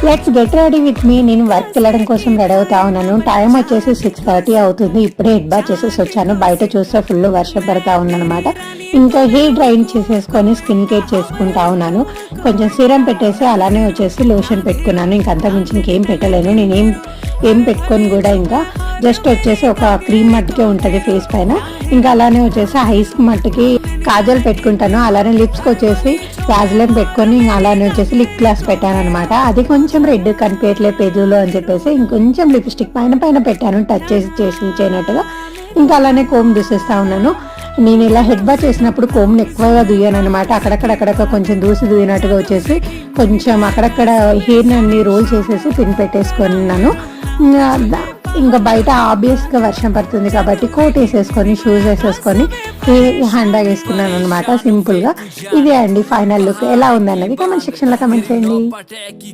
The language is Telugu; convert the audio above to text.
Let's get ready with me. నేను వర్క్ వెళ్ళడం కోసం రెడీ అవుతా ఉన్నాను. టైం వచ్చేసి 6:30 అవుతుంది. ఇప్పుడే హెడ్ బాత్ చేసేసి వచ్చాను. బయట చూస్తే ఫుల్ వర్షం పడతా ఉందన్నమాట. ఇంకా హెయిర్ డ్రైన్ చేసేసుకొని స్కిన్ కేర్ చేసుకుంటా ఉన్నాను. కొంచెం సీరం పెట్టేసి అలానే వచ్చేసి లోషన్ పెట్టుకున్నాను. ఇంకంతా మించి ఇంకేం పెట్టలేను. నేనేం పెట్టుకొని కూడా ఇంకా జస్ట్ వచ్చేసి ఒక క్రీమ్ మట్టుకే ఉంటుంది ఫేస్ పైన. ఇంకా అలానే వచ్చేసి ఐస్ మట్టుకి కాజల్ పెట్టుకుంటాను. అలానే లిప్స్కి వచ్చేసి వ్యాజ్లైన్ పెట్టుకొని ఇంకా అలానే వచ్చేసి లిప్ గ్లాస్ పెట్టాను అనమాట. అది కొంచెం రెడ్ కనిపించట్లే పెదవులు అని చెప్పేసి ఇంకొంచెం లిప్స్టిక్ పైన పెట్టాను, టచ్ చేసి చేయనట్టుగా. ఇంకా అలానే కోమ్ దూసేస్తా ఉన్నాను. నేను ఇలా హెడ్ బాత్ చేసినప్పుడు కోమ్ని ఎక్కువగా దుయ్యాను అనమాట. అక్కడక్కడ కొంచెం దూసి దుయ్యినట్టుగా వచ్చేసి కొంచెం అక్కడక్కడ హెయిర్ని అన్ని రోల్ చేసేసి పిన్ పెట్టేసుకున్నాను. ఇంకా బయట ఆబ్వియస్గా వర్షం పడుతుంది కాబట్టి కోట్ వేసేసుకొని షూస్ వేసేసుకొని హ్యాండ్ బ్యాగ్ వేసుకున్నాను అనమాట సింపుల్గా. ఇదే అండి ఫైనల్ లుక్. ఎలా ఉందన్నది కామెంట్ సెక్షన్లో కామెంట్ చేయండి.